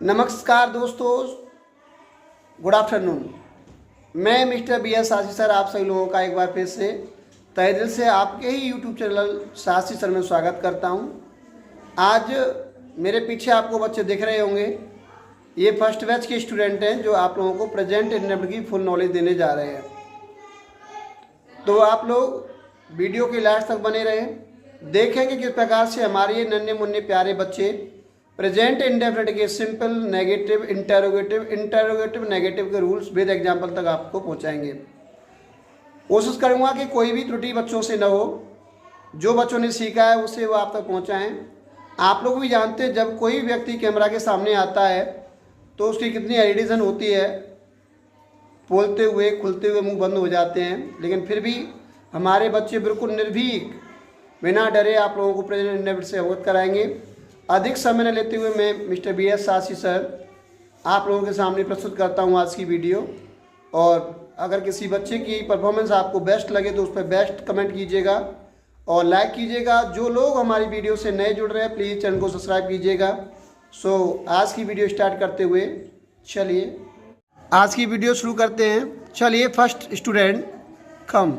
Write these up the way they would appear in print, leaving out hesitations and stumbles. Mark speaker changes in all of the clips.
Speaker 1: नमस्कार दोस्तों, good afternoon. मैं मिस्टर बी एस सासी सर आप सभी लोगों का एक बार फिर से तहे दिल से आपके ही यूट्यूब चैनल सासी सर में स्वागत करता हूं। आज मेरे पीछे आपको बच्चे दिख रहे होंगे, ये फर्स्ट बैच के स्टूडेंट हैं जो आप लोगों को प्रेजेंट इंडेफिनिट की फुल नॉलेज देने जा रहे हैं। तो आप लोग वीडियो के लास्ट तक बने रहें, देखेंगे किस प्रकार से हमारे ये नन्हे मुन्ने प्यारे बच्चे प्रेजेंट इंडेफिनिट के सिंपल, नेगेटिव, इंटरोगेटिव, नेगेटिव के रूल्स विद एग्जाम्पल तक आपको पहुंचाएंगे। कोशिश करूंगा कि कोई भी त्रुटि बच्चों से न हो, जो बच्चों ने सीखा है उससे वो आप तक पहुंचाएं। आप लोग भी जानते हैं जब कोई व्यक्ति कैमरा के सामने आता है तो उसकी कितनी हेजिटेशन होती है, बोलते हुए खुलते हुए मुंह बंद हो जाते हैं, लेकिन फिर भी हमारे बच्चे बिल्कुल निर्भीक बिना डरे आप लोगों को प्रेजेंट इंडेफिनिट से अवगत कराएंगे। अधिक समय न लेते हुए मैं मिस्टर बी एस सासी सर आप लोगों के सामने प्रस्तुत करता हूं आज की वीडियो। और अगर किसी बच्चे की परफॉर्मेंस आपको बेस्ट लगे तो उस पर बेस्ट कमेंट कीजिएगा और लाइक कीजिएगा। जो लोग हमारी वीडियो से नए जुड़ रहे हैं प्लीज़ चैनल को सब्सक्राइब कीजिएगा। आज की वीडियो स्टार्ट करते हुए चलिए आज की वीडियो शुरू करते हैं। चलिए फर्स्ट स्टूडेंट कम।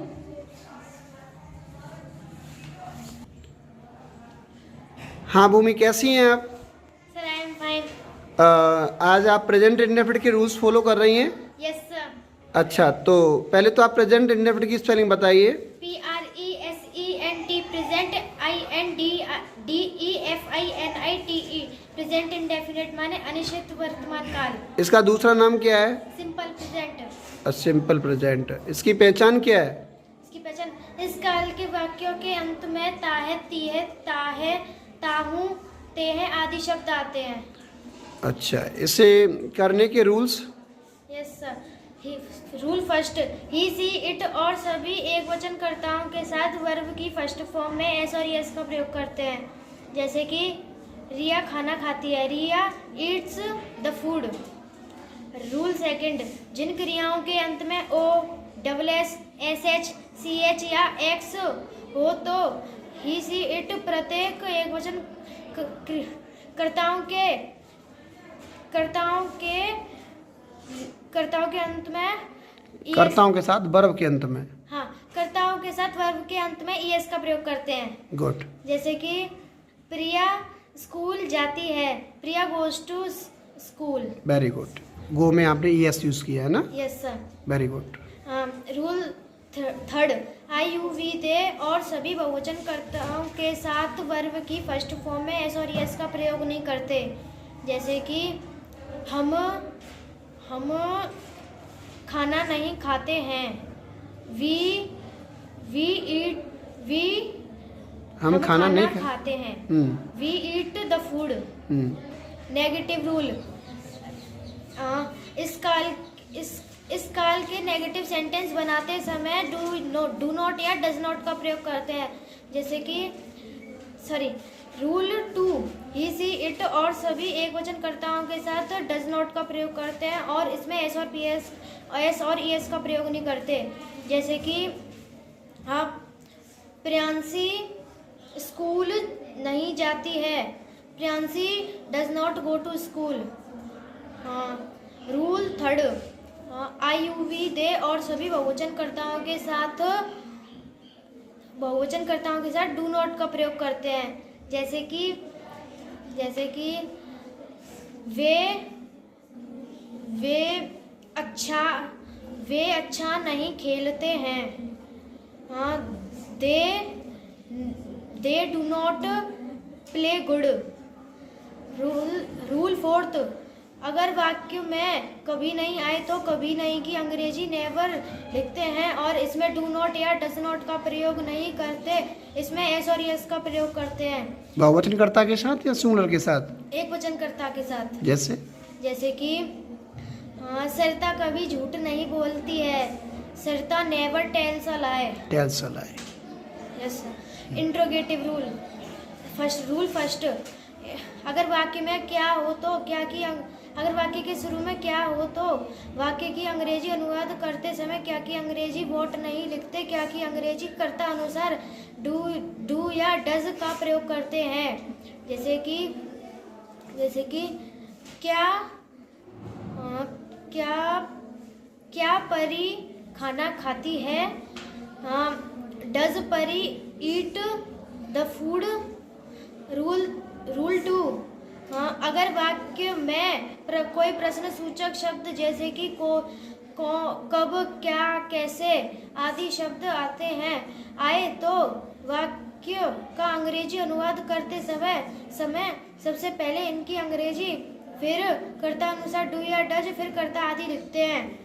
Speaker 1: हाँ भूमि, कैसी हैं आप?
Speaker 2: Sir I am fine.
Speaker 1: आज आप प्रेजेंट इंडेफिनिट के रूल्स फॉलो कर रही हैं?
Speaker 2: Yes sir.
Speaker 1: अच्छा, तो पहले तो आप प्रेजेंट इंडेफिनिट की स्पेलिंग बताइए।
Speaker 2: PRESENT, present INDEFINITE, present indefinite माने अनिश्चित वर्तमान काल।
Speaker 1: इसका दूसरा नाम क्या है?
Speaker 2: Simple present.
Speaker 1: Simple present. इसकी पहचान क्या है?
Speaker 2: इसकी पहचान इस काल के वाक्यों के अंत में ताहे, तीहे, ताहे, ताहू, तेहे आदि शब्द आते हैं।
Speaker 1: अच्छा, इसे करने के rules?
Speaker 2: Yes sir. Rule first, he, she, it और सभी एक वचन कर्ताओं के साथ वर्ब की फर्स्ट फॉर्म में एस और यस का प्रयोग करते हैं। जैसे कि रिया खाना खाती है, Riya eats the food. Rule second, जिन क्रियाओं के अंत में O, double S, S H, C H या एक्स हो तो ही, सी, इट प्रत्येक एक वचन कर्ताओं के अंत में
Speaker 1: कर्ताओं के साथ वर्ब के अंत में।
Speaker 2: हाँ, कर्ताओं के साथ वर्ब के अंत में ईएस का प्रयोग करते हैं।
Speaker 1: गुड।
Speaker 2: जैसे कि प्रिया स्कूल जाती है, Priya goes to school.
Speaker 1: Very good. Go में आपने ईएस यूज किया है ना?
Speaker 2: Yes sir.
Speaker 1: Very good.
Speaker 2: Rule third, I, you, we, they और सभी बहुवचन कर्ताओं के साथ वर्ब की फर्स्ट फॉर्म में एस और यस का प्रयोग नहीं करते। जैसे कि हम खाना नहीं खाते हैं, हम खाना नहीं खाते हैं, we eat the food. Negative rule, इस काल के नेगेटिव सेंटेंस बनाते समय डू नॉट या डज नॉट का प्रयोग करते हैं। जैसे कि rule two, he, she, it और सभी एक वचन कर्ताओं के साथ डज नॉट का प्रयोग करते हैं और इसमें एस और ईएस का प्रयोग नहीं करते। जैसे कि आप प्रियांशी स्कूल नहीं जाती है, Priyanshi does not go to school. Rule third, I, you, we, they और सभी बहुवचन कर्ताओं के साथ डू नॉट का प्रयोग करते हैं। जैसे कि वे अच्छा नहीं खेलते हैं। They do not play good. Rule fourth, अगर वाक्य में कभी नहीं आए तो कभी नहीं की अंग्रेजी नेवर लिखते हैं और इसमें डू नॉट या डज नॉट का प्रयोग नहीं करते, इसमें एस और यस का प्रयोग करते हैं।
Speaker 1: बहुवचनकर्ता के साथ या सिंगुलर के साथ?
Speaker 2: एक वचनकर्ता के साथ।
Speaker 1: जैसे
Speaker 2: कि सरिता कभी झूठ नहीं बोलती है, Sarita never tells a lie. Yes. Interrogative rule first, अगर वाक्य में क्या हो तो अगर वाक्य के शुरू में क्या हो तो वाक्य की अंग्रेजी अनुवाद करते समय क्या की अंग्रेजी वोट नहीं लिखते, क्या की अंग्रेजी कर्ता अनुसार डू या डज का प्रयोग करते हैं। जैसे कि क्या क्या क्या परी खाना खाती है? डज परी ईट द फूड? रूल 2, अगर वाक्य में कोई प्रश्न सूचक शब्द जैसे कि कब, क्या, कैसे आदि शब्द आए तो वाक्य का अंग्रेजी अनुवाद करते समय सबसे पहले इनकी अंग्रेजी, फिर कर्ता अनुसार डू या डज, फिर कर्ता आदि लिखते हैं।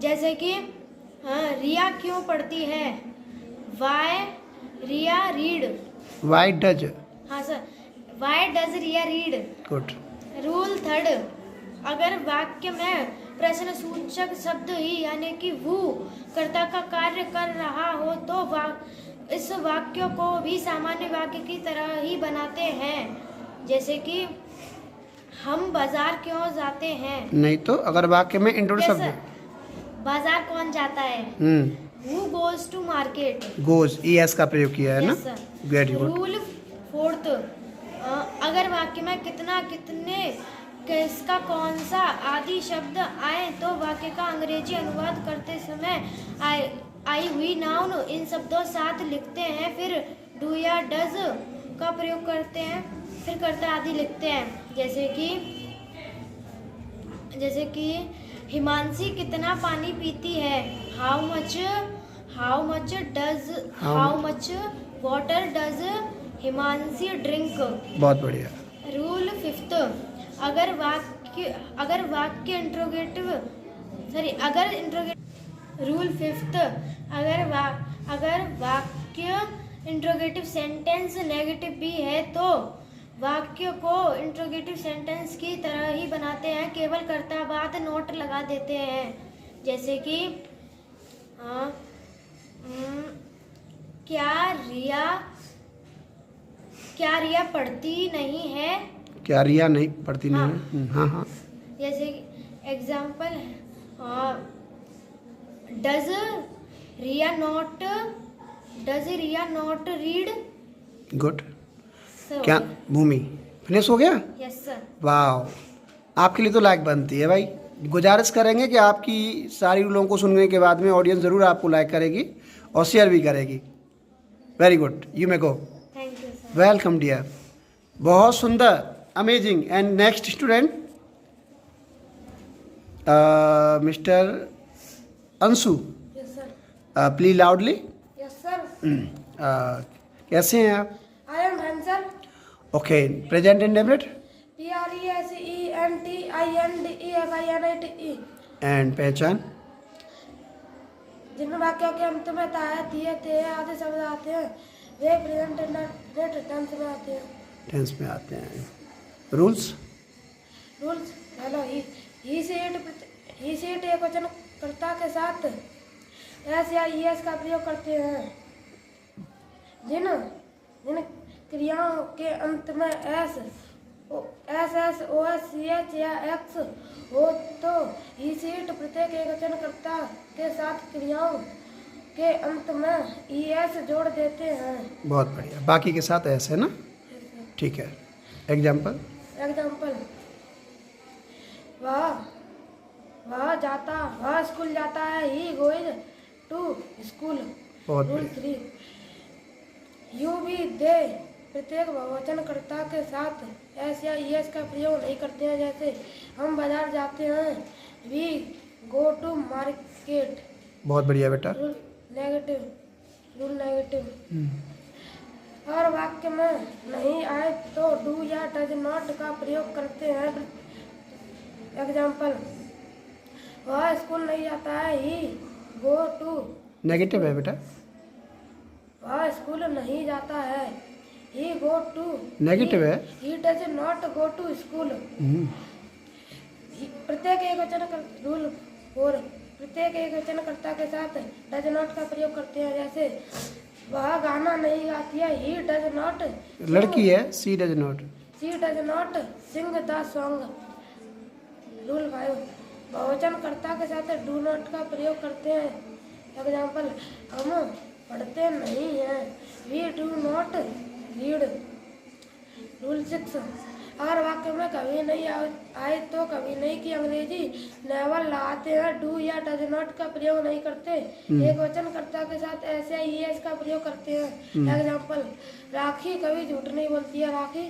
Speaker 2: जैसे कि रिया क्यों पढ़ती है? Why Riya read?
Speaker 1: Why does?
Speaker 2: हाँ sir, why does Riya read?
Speaker 1: Good.
Speaker 2: Rule 3, अगर वाक्य में प्रश्न सूचक शब्द ही यानी कि वो कर्ता का कार्य कर रहा हो तो इस वाक्य को भी सामान्य वाक्य की तरह ही बनाते हैं। जैसे कि हम बाजार क्यों जाते हैं?
Speaker 1: नहीं तो अगर वाक्य में इंक्लूड शब्द है।
Speaker 2: बाजार कौन जाता है? Who goes to market?
Speaker 1: Goes ES का प्रयोग किया है ना? Very good.
Speaker 2: रूल 4, अगर वाक्य में कितना, कितने, किसका, कौन सा आदि शब्द आए तो वाक्य का अंग्रेजी अनुवाद करते समय आई हुई नाउन इन शब्दों साथ लिखते हैं, फिर डू या डज का प्रयोग करते हैं, फिर कर्ता आदि लिखते हैं। जैसे कि हिमांशी कितना पानी पीती है? How much water does Himanshi drink?
Speaker 1: बहुत बढ़िया।
Speaker 2: रूल 5, अगर वाक्य इंट्रोगेटिव रूल 5, अगर वाक्य इंट्रोगेटिव सेंटेंस नेगेटिव भी है तो वाक्य को इंट्रोगेटिव सेंटेंस की तरह ही बनाते हैं, केवल कर्ता बाद नोट लगा देते हैं। जैसे कि क्या रिया पढ़ती नहीं है?
Speaker 1: क्या रिया नहीं पढ़ती नहीं है? हाँ।
Speaker 2: जैसे example, does Riya not read?
Speaker 1: Good. क्या भूमि फिनिश हो गया?
Speaker 2: Yes sir.
Speaker 1: वाह, आपके लिए तो लाइक बनती है भाई। गुजारिश करेंगे कि आपकी सारी रूलों को सुनने के बाद में ऑडियंस ज़रूर आपको लाइक करेगी और शेयर भी करेगी। Very good, you may go.
Speaker 2: Thank you sir.
Speaker 1: Welcome dear. बहुत सुंदर, amazing. And next student mister Anshu,
Speaker 2: yes sir.
Speaker 1: Please loudly.
Speaker 2: Yes sir.
Speaker 1: कैसे हैं आप?
Speaker 2: I am fine sir.
Speaker 1: Okay, present indefinite?
Speaker 2: PRESENTINDEFINITE।
Speaker 1: एंड पहचान?
Speaker 2: जिन वाक्यों के अंत में ताया, तिये, ते आदि शब्द आते हैं वे प्रेजेंट इंडेफिनिट टेंस में आते हैं।
Speaker 1: टेंस में आते हैं। रूल्स?
Speaker 2: हेलो, ही सेट एक वचन कर्ता के साथ एस या ईएस का प्रयोग करते हैं। जिन क्रियाओं के अंत में S S O S C H या एक्स हो तो ही सेट प्रत्येक एक वचन कर्ता के साथ क्रियाओं के अंत में ईएस जोड़ देते हैं।
Speaker 1: बहुत बढ़िया। बाकी के साथ ऐसे है ना? ठीक है। एग्जाम्पल?
Speaker 2: वह स्कूल जाता है। ही गोइज टू स्कूल।
Speaker 1: बहुत
Speaker 2: रूल 3, यू भी दे प्रत्येक बहुवचनकर्ता के साथ एस या ईएस का प्रयोग नहीं करते हैं। जैसे हम बाजार जाते हैं, वी गो टू मार्केट।
Speaker 1: बहुत बढ़िया बेटा।
Speaker 2: Rule negative. और वाक्य में नहीं आए तो डू या डज नॉट का प्रयोग करते हैं। एग्जाम्पल, वह स्कूल नहीं जाता है। ही गो टू।
Speaker 1: नेगेटिव है बेटा।
Speaker 2: वह स्कूल नहीं जाता है। ही गो टू।
Speaker 1: नेगेटिव है।
Speaker 2: He does not go to school. प्रत्येक एक वचन रूल 4, प्रत्येक एक वचनकर्ता के साथ डज नॉट का प्रयोग करते हैं। जैसे वह गाना नहीं गाती है। He does not.
Speaker 1: लड़की है। She does not
Speaker 2: sing the song. Rule 5, बहुवचनकर्ता के साथ डू नॉट का प्रयोग करते हैं। एग्जाम्पल, हम पढ़ते नहीं हैं। We do not read. Rule 6,
Speaker 3: अगर वाक्य में कभी नहीं आए तो कभी नहीं की अंग्रेजी नेवर लगाते हैं। डू या डज नॉट का प्रयोग नहीं करते। एक वचन कर्ता के साथ ऐसे ईएस का प्रयोग करते हैं। एग्जाम्पल, राखी कभी झूठ नहीं बोलती है। राखी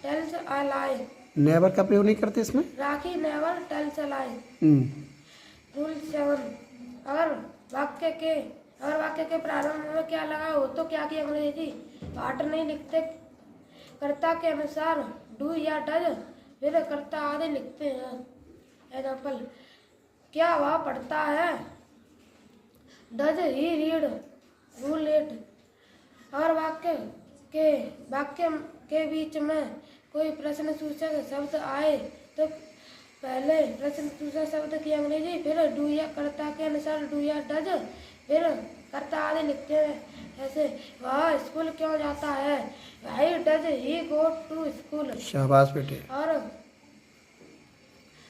Speaker 3: टेल्स अ लाई।
Speaker 1: नेवर का प्रयोग नहीं करते इसमें।
Speaker 3: Rakhi never tells a lie. Rule 7, अगर वाक्य के प्रारंभ में क्या लगा हो तो क्या की अंग्रेजी पाठ नहीं लिखते। कर्ता के अनुसार डू या डज, फिर कर्ता आदि लिखते हैं। एग्जाम्पल, क्या वह पढ़ता है। Does he read. रूल 8, अगर वाक्य के बीच में कोई प्रश्न सूचक शब्द आए तो पहले प्रश्न सूचक शब्द की अंग्रेजी, फिर डू या कर्ता के अनुसार डू या डज, फिर कर्ता आदि लिखते हैं। ऐसे, वह स्कूल क्यों जाता है। Why does he go to school?
Speaker 1: शाबाश बेटे।
Speaker 3: और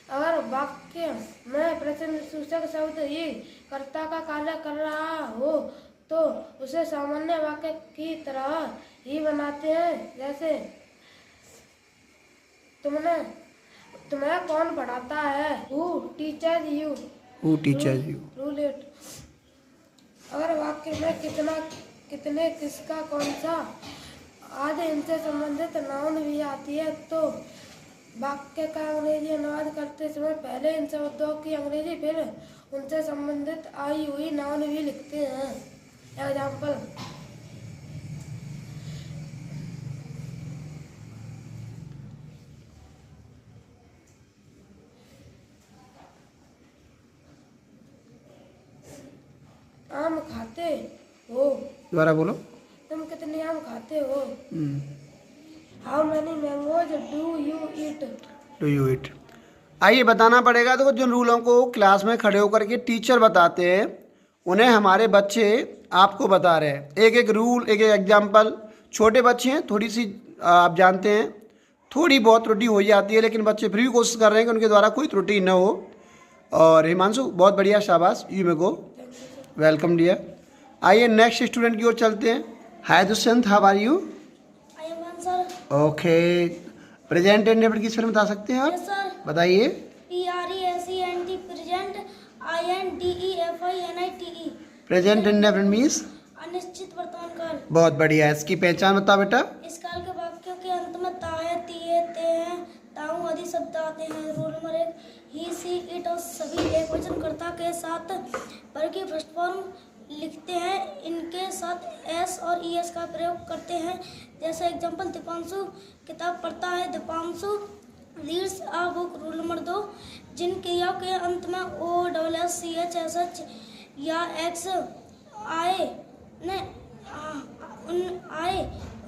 Speaker 3: अगर वाक्य में प्रश्न सूचक शब्द ही कर्ता का कार्य कर रहा हो तो उसे सामान्य वाक्य की तरह ही बनाते हैं। जैसे, तुम्हें कौन पढ़ाता है। Who teaches you?
Speaker 1: Who teaches you?
Speaker 3: Rule 8, अगर वाक्य में कितने, किसका, कौन सा आदि इनसे संबंधित नाउन भी आती है तो वाक्य का अंग्रेजी अनुवाद करते समय पहले इन शब्दों की अंग्रेजी, फिर उनसे संबंधित आई हुई नाउन भी लिखते हैं। एग्जाम्पल, आम खाते हो।
Speaker 1: दोबारा बोलो।
Speaker 3: तुम कितने आम खाते हो। How many mangoes do you eat.
Speaker 1: Do you it. आइए बताना पड़ेगा। तो जिन रूलों को क्लास में खड़े होकर के टीचर बताते हैं उन्हें हमारे बच्चे आपको बता रहे हैं। एक एक रूल, एक एक एग्जाम्पल। छोटे बच्चे हैं, थोड़ी सी आप जानते हैं थोड़ी बहुत त्रुटि हो जाती है, लेकिन बच्चे फिर भी कोशिश कर रहे हैं कि उनके द्वारा कोई त्रुटि न हो। और हिमांशु बहुत बढ़िया, शाबाश, you may go, welcome dear. आइए नेक्स्ट स्टूडेंट की ओर चलते हैं। Hi Dushyant, how are you.
Speaker 2: I am sir.
Speaker 1: Okay, present indefinite की स्पेलिंग बता सकते हैं आप।
Speaker 2: Yes sir.
Speaker 1: बताइए।
Speaker 2: PRESENT present, INDEFINITE।
Speaker 1: Present indefinite means
Speaker 2: अनिश्चित वर्तमान काल।
Speaker 1: बहुत बढ़िया। इसकी पहचान बताओ बेटा।
Speaker 2: इस काल के वाक्यों के अंत में ताए, तिए, ते हैं, ताऊ आदि शब्द आते हैं। Rule number 1, he, she, it और सभी एक वचन कर्ता के साथ पर की फर्स्ट फॉर्म लिखते हैं। इनके साथ एस और ईएस का प्रयोग करते हैं। जैसे एग्जांपल, दीपांशु किताब पढ़ता है। Deepanshu reads a book. Rule number 2, जिन क्रियाओं के अंत में OSSCH या एक्स आए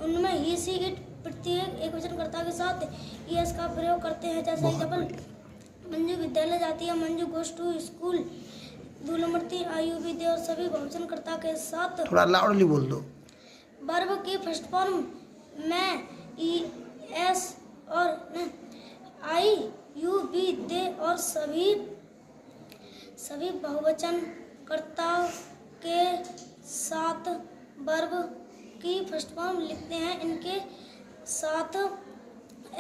Speaker 2: उनमें ही, सी, इट प्रत्येक एक वचन कर्ता के साथ ईएस का प्रयोग करते हैं। जैसे एग्जांपल, मंजू विद्यालय जाती है। Manju goes to school. Rule number 3, आयु भी दे और सभी बहुवचन कर्ता के साथ
Speaker 1: थोड़ा लाउडली बोल दो।
Speaker 2: वर्ब की फर्स्ट फॉर्म में ई एस और आई यू बी दे और सभी बहुवचन कर्ताओं के साथ वर्ब की फर्स्ट फॉर्म लिखते हैं। इनके साथ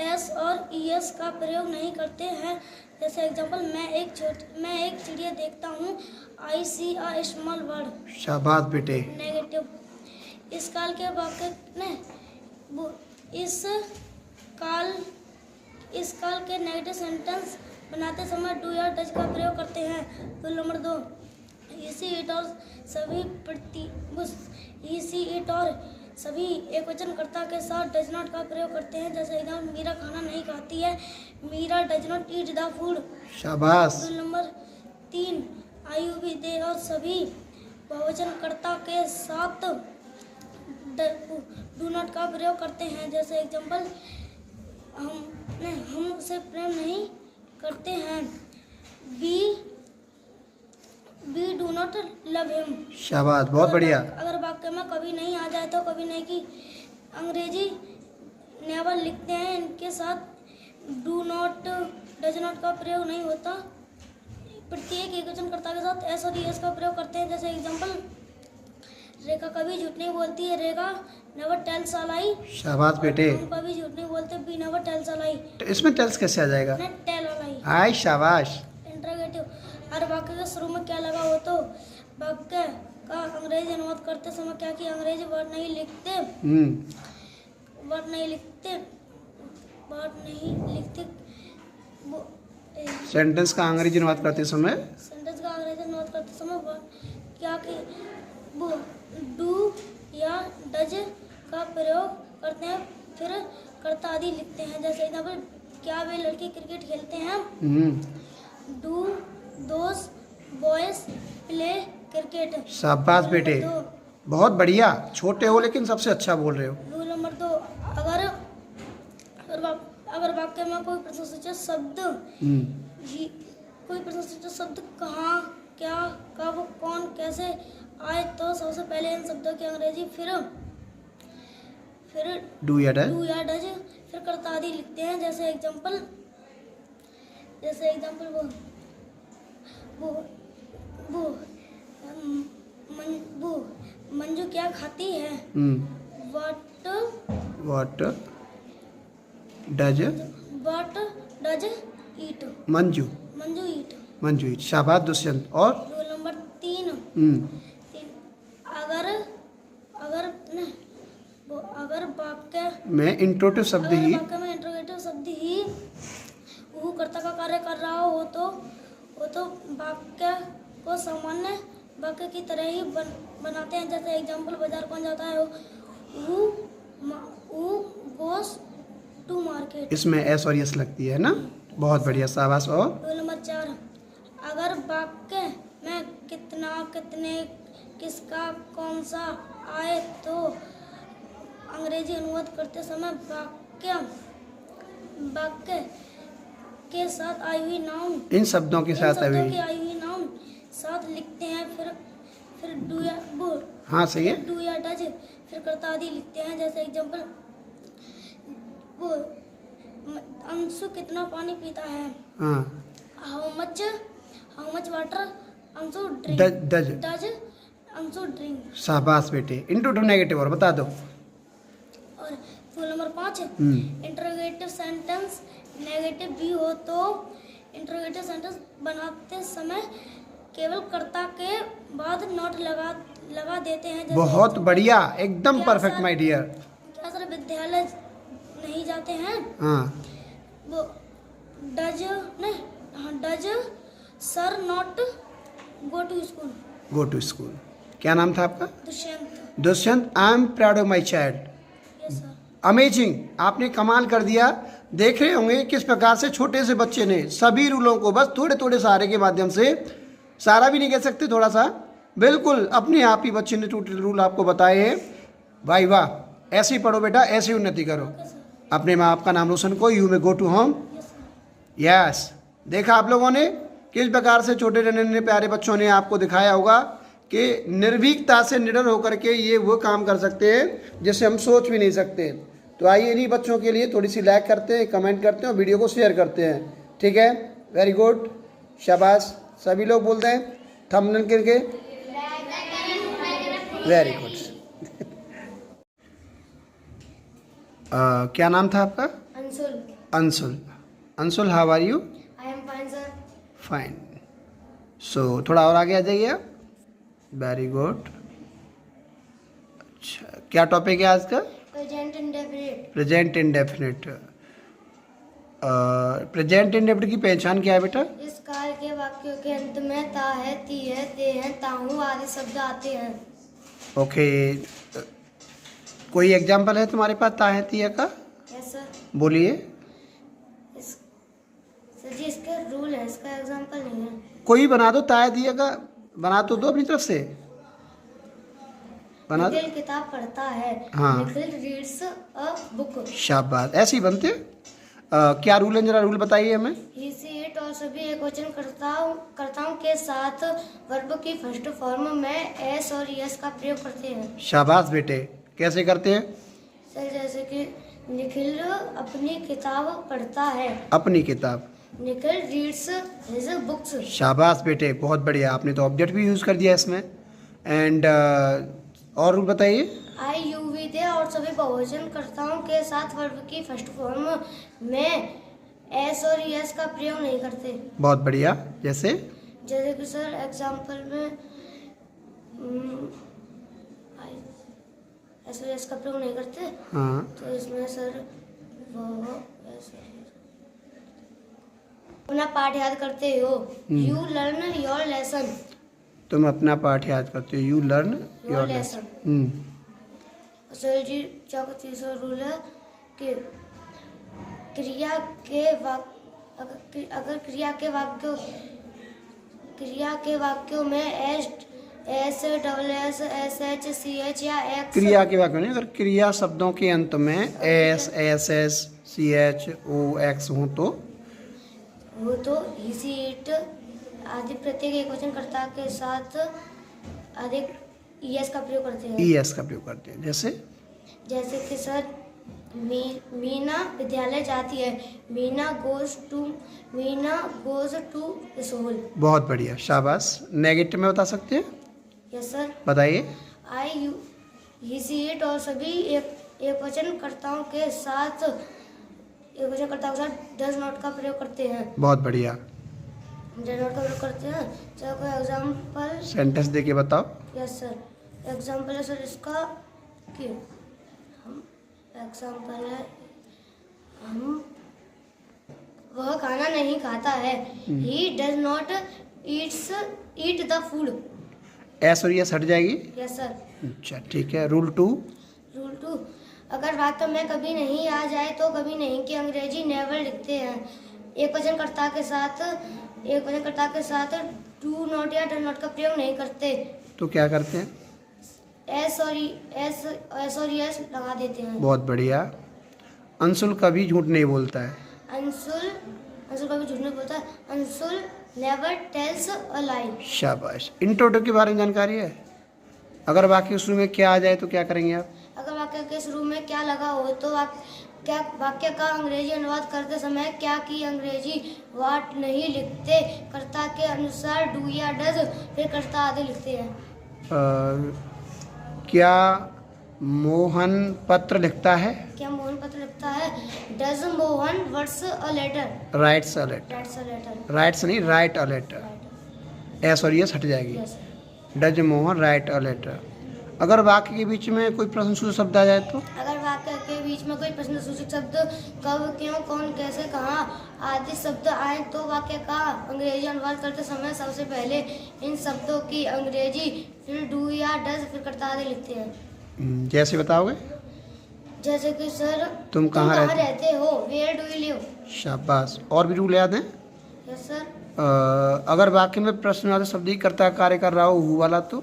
Speaker 2: एस और ईएस का प्रयोग नहीं करते हैं। जैसे एग्जांपल, मैं एक चिड़िया देखता हूँ। आई सी अ स्मॉल बर्ड।
Speaker 1: शाबाश बेटे।
Speaker 2: नेगेटिव, इस काल के वाक्य ने इस काल के नेगेटिव सेंटेंस बनाते समय डू या डज का प्रयोग करते हैं। रूल नंबर 2, इसी इट और सभी एक वचन कर्ता के साथ डज नॉट का प्रयोग करते हैं। जैसे एग्जाम्पल, मीरा खाना नहीं खाती है। Meera does not eat the food.
Speaker 1: शाबाश।
Speaker 2: रूल नंबर 3, आयु भी दे और सभी बहुवचन कर्ता के साथ डू नॉट का प्रयोग करते हैं। जैसे एग्जाम्पल, हम उसे प्रेम नहीं करते हैं। We do not love him.
Speaker 1: शाबाश, बहुत बढ़िया।
Speaker 2: अगर वाक्य में कभी नहीं आ जाए तो कभी नहीं की अंग्रेजी नेवर लिखते हैं। इनके साथ डू नॉट, डज नॉट का प्रयोग नहीं होता। प्रत्येक एक वचन कर्ता के साथ एस और ईएस का प्रयोग करते हैं। जैसे एग्जाम्पल,
Speaker 3: रेखा कभी झूठ नहीं बोलती है। रेखा नेवर टेल्स अ लाई।
Speaker 1: शाबाश बेटे।
Speaker 3: हम कभी झूठ नहीं बोलते। बी नेवर टेल्स अ लाई।
Speaker 1: इसमें टेल्स कैसे आ जाएगा?
Speaker 3: न टेल अ लाई।
Speaker 1: हाय शाबाश।
Speaker 3: इंटरोगेटिव, हर वाक्य के शुरू में क्या लगा हो तो वाक्य का अंग्रेजी अनुवाद करते समय क्या कि अंग्रेजी वर्ड नहीं लिखते,
Speaker 1: सेंटेंस का अंग्रेजी अनुवाद करते समय
Speaker 3: सेंटेंस का अंग्रेजी अनुवाद करते समय क्या कि वो डू या डज का प्रयोग करते हैं, फिर कर्ता आदि लिखते हैं। जैसे एग्जाम्पल, क्या वे लड़के क्रिकेट खेलते हैं? Do those boys play cricket.
Speaker 1: शाबाश बेटे, बहुत बढ़िया। छोटे हो लेकिन सबसे अच्छा बोल रहे हो।
Speaker 3: रूल नंबर 2, अगर वाक्य में कोई प्रश्नसूचक शब्द कहाँ, क्या, कब, कौन, कैसे आए तो सबसे पहले इन शब्दों की अंग्रेजी, फिर
Speaker 1: डू या डज,
Speaker 3: फिर कर्ता आदि लिखते हैं। जैसे एग्जाम्पल वो मंजू क्या खाती है?
Speaker 1: व्हाट डज
Speaker 3: ईट?
Speaker 1: मंजू ईट। शाबाश दुष्यंत। और
Speaker 3: रूल नंबर 3, अगर वाक्य
Speaker 1: में इंट्रोटिव शब्द ही
Speaker 3: वो कर्ता का कार्य कर रहा हो तो वाक्य को सामान्य वाक्य की तरह ही बनाते हैं। जैसे एग्जाम्पल, बाजार कौन जाता है? वो गोस टू मार्केट।
Speaker 1: इसमें एस और यस लगती है ना। बहुत बढ़िया, शाबाश। और
Speaker 3: रूल नंबर 4, अगर वाक्य में कितना, कितने, किसका, कौन सा आए तो अंग्रेजी अनुवाद करते समय वाक्य के साथ आई हुई नाउन,
Speaker 1: इन शब्दों के साथ
Speaker 3: आई हुई नाउन साथ लिखते हैं। फिर डू या
Speaker 1: हाँ सही है।
Speaker 3: डू या डज, फिर कर्ता आदि लिखते हैं। जैसे एग्जाम्पल, वो अंशु कितना पानी पीता है? How much water Anshu drink? Does Anshu drink.
Speaker 1: शाबाश बेटे। इंट्रोटिव नेगेटिव और बता दो।
Speaker 3: और rule number 5, interrogative sentence negative भी हो तो इंटरोगेटिव सेंटेंस बनाते समय केवल कर्ता के बाद नोट लगा देते हैं।
Speaker 1: बहुत बढ़िया, एकदम परफेक्ट माय डियर।
Speaker 3: क्या सर विद्यालय नहीं जाते हैं? वो does sir not go to school?
Speaker 1: क्या नाम था आपका?
Speaker 3: Dushyant.
Speaker 1: I am proud of my child.
Speaker 3: Yes sir.
Speaker 1: Amazing, आपने कमाल कर दिया। देख रहे होंगे किस प्रकार से छोटे से बच्चे ने सभी रूलों को बस थोड़े थोड़े सहारे के माध्यम से, सारा भी नहीं कह सकते, थोड़ा सा, बिल्कुल अपने आप ही बच्चे ने टोटल रूल आपको बताए हैं। भाई वाह, ऐसे ही पढ़ो बेटा, ऐसे ही उन्नति करो। अपने माँ बाप का नाम रोशन को, यू में गो टू होम। यस, देखा आप लोगों ने किस प्रकार से छोटे नन्हे प्यारे बच्चों ने आपको दिखाया होगा कि निर्भीकता से निडर होकर के ये वो काम कर सकते हैं जिसे हम सोच भी नहीं सकते। तो आइए इन्हीं बच्चों के लिए थोड़ी सी लाइक करते हैं, कमेंट करते हैं और वीडियो को शेयर करते हैं। ठीक है, वेरी गुड, शाबाश। सभी लोग बोलते हैं थंबनेल करके, वेरी गुड। क्या नाम था आपका? Anshul, how are you?
Speaker 3: I am fine sir.
Speaker 1: Fine. So थोड़ा और आगे आ जाइए आप। Very good. अच्छा, क्या टॉपिक है आज का?
Speaker 3: Present indefinite.
Speaker 1: Present indefinite. Present indefinite की पहचान क्या है बेटा?
Speaker 3: इस काल के वाक्यों के अंत में ता है, ती है, ते हैं, ताहू आदि शब्द आते हैं।
Speaker 1: ओके, कोई एग्जाम्पल है तुम्हारे पास ता है, ती है का?
Speaker 3: Yes sir.
Speaker 1: बोलिए।
Speaker 3: सर जी, इसके रूल है, इसका एग्जाम्पल नहीं है।
Speaker 1: कोई बना दो, ता है, ती है का बना तो दो अपनी तरफ से, बना दो।
Speaker 3: निखिल किताब पढ़ता है।
Speaker 1: हाँ।
Speaker 3: Nikhil reads a book.
Speaker 1: शाबाश, ऐसे ही बनते। क्या रूल है, जरा रूल बताइए हमें।
Speaker 3: ही, सी, इट और सभी एकवचन कर्ताओं के साथ वर्ब की फर्स्ट फॉर्म में एस और यस का प्रयोग करते हैं।
Speaker 1: शाबाश बेटे, कैसे करते हैं?
Speaker 3: सर, जैसे कि निखिल अपनी किताब पढ़ता है।
Speaker 1: अपनी किताब।
Speaker 3: Nikhil reads his books.
Speaker 1: शाबाश बेटे, बहुत बढ़िया। आपने तो ऑब्जेक्ट भी यूज़ कर दिया इसमें। एंड और रूल बताइए।
Speaker 2: आई यू वी दे और सभी बहुवचनकर्ताओं के साथ वर्ब की फर्स्ट फॉर्म में एस और एस का प्रयोग नहीं करते।
Speaker 1: बहुत बढ़िया। जैसे
Speaker 2: जैसे कि सर एग्जाम्पल में एस और एस का प्रयोग नहीं करते,
Speaker 1: हाँ,
Speaker 2: तो इसमें सर वो अपना पाठ याद करते हो, यू लर्न योर लेसन।
Speaker 1: तुम अपना पाठ याद करते हो, you learn your lesson.
Speaker 2: Sir ji तीसरा रूल है कि क्रिया के वाक्य अगर क्रिया के वाक्यों में S double S S H C H या एक्स,
Speaker 1: क्रिया के वाक्य नहीं, अगर क्रिया शब्दों के अंत में S S S C H O X हो तो
Speaker 2: इसी इट आदि प्रत्येक एकवचनकर्ता के साथ अधिक ईएस का प्रयोग करते हैं।
Speaker 1: ईएस का प्रयोग करते हैं। जैसे
Speaker 2: कि सर मीना विद्यालय जाती है, मीना गोज टू स्कूल।
Speaker 1: बहुत बढ़िया, शाबाश। नेगेटिव में बता सकते हैं?
Speaker 2: Yes sir.
Speaker 1: बताइए।
Speaker 2: आई यू ही सी इट और सभी एकवचनकर्ताओं के साथ डज नॉट का प्रयोग करते हैं।
Speaker 1: बहुत बढ़िया।
Speaker 2: डज नॉट का प्रयोग करते हैं। चलो कोई एग्जाम्पल
Speaker 1: सेंटेंस देके बताओ।
Speaker 2: Yes sir. एग्जाम्पल है सर इसका कि एग्जाम्पल है वह खाना नहीं खाता है, he does not eat the food.
Speaker 1: S और यस हट जाएगी।
Speaker 2: Yes sir.
Speaker 1: अच्छा ठीक है। रूल 2।
Speaker 2: अगर वाक्य में कभी नहीं आ जाए तो कभी नहीं की अंग्रेजी नेवर लिखते हैं। एकवचनकर्ता के साथ डू नॉट या डज नॉट का प्रयोग नहीं करते,
Speaker 1: तो क्या करते हैं?
Speaker 2: एस और यस लगा देते हैं।
Speaker 1: बहुत बढ़िया। अंशुल कभी झूठ नहीं बोलता है।
Speaker 2: अंशुल कभी झूठ नहीं बोलता। अंशुल नेवर टेल्स अ लाई।
Speaker 1: शाबाश। इंट्रोडक्ट के बारे में जानकारी है? अगर वाक्य शुरू में क्या आ जाए तो क्या करेंगे आप?
Speaker 2: अगर वाक्य के शुरू में क्या लगा हो तो वाक्य का अंग्रेजी अनुवाद करते समय क्या की अंग्रेजी वाट नहीं लिखते, कर्ता के अनुसार डू या डज फिर कर्ता आदि लिखते हैं।
Speaker 1: क्या मोहन पत्र लिखता है?
Speaker 2: क्या मोहन पत्र लिखता है? Does Mohan writes a letter.
Speaker 1: Writes a letter. Writes नहीं, राइट अ लेटर। एस और यस हट जाएगी। Does Mohan write a letter. अगर वाक्य के बीच में कोई प्रश्नसूचक शब्द आ जाए तो?
Speaker 2: अगर वाक्य के बीच में कोई प्रश्नसूचक शब्द कब, क्यों, कौन, कैसे, कहाँ आदि शब्द आए तो वाक्य का अंग्रेजी अनुवाद करते समय सबसे पहले इन शब्दों की अंग्रेजी फिर डू या डज फिर कर्ता आदि लिखते हैं।
Speaker 1: जैसे बताओगे?
Speaker 2: जैसे कि सर
Speaker 1: तुम कहाँ
Speaker 2: रहते हो, वेयर डू यू लिव।
Speaker 1: शाबाश। और भी रूल याद हैं?
Speaker 2: Yes sir.
Speaker 1: अगर वाक्य में प्रश्नवाचक शब्द ही कर्ता कार्य कर रहा हो, हु वाला, तो?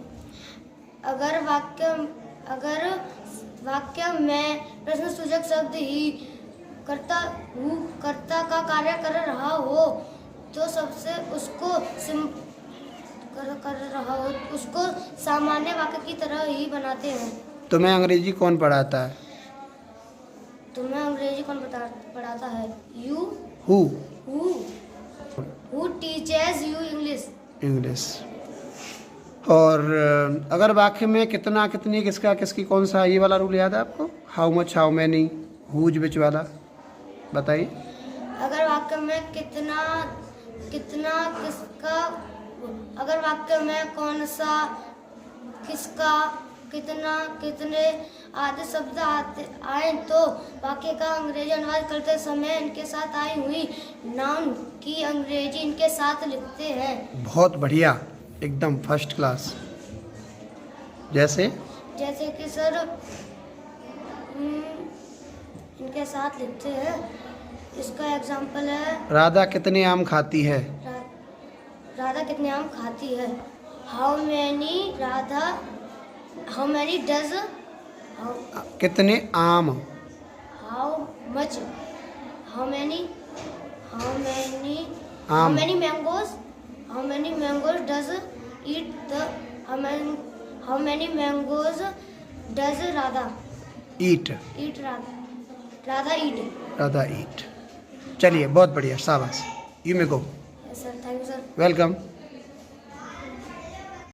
Speaker 1: अगर
Speaker 2: वाक्य में प्रश्नसूचक शब्द ही कर्ता का कार्य कर रहा हो तो सबसे उसको सामान्य वाक्य की तरह ही बनाते हैं।
Speaker 1: तुम्हें अंग्रेजी कौन पढ़ाता है?
Speaker 2: तुम्हें अंग्रेजी कौन पढ़ाता है? You. Who teaches you English.
Speaker 1: और अगर वाक्य में कितना, कितनी, किसका, किसकी, कौन सा, ये वाला रूल याद है आपको? How much, how many, whose, which वाला बताइए।
Speaker 2: अगर वाक्य में कितना, किसका, अगर वाक्य में कौन सा, किसका, कितना, कितने आदि शब्द आए तो वाक्य का अंग्रेजी अनुवाद करते समय इनके साथ आई हुई नाउन की अंग्रेजी इनके साथ लिखते हैं। बहुत
Speaker 1: बढ़िया, एकदम फर्स्ट क्लास। जैसे
Speaker 2: कि सर इनके साथ लिखते हैं। इसका एग्जांपल है
Speaker 1: राधा कितने आम खाती है?
Speaker 2: राधा कितने आम खाती है? How many does.
Speaker 1: कितने आम?
Speaker 2: How much. How many mangoes. How many mangoes does Radha
Speaker 1: eat?
Speaker 2: Radha eat.
Speaker 1: चलिए, बहुत बढ़िया, शाबाश। You may go.
Speaker 2: Yes sir, thank you sir.
Speaker 1: Welcome.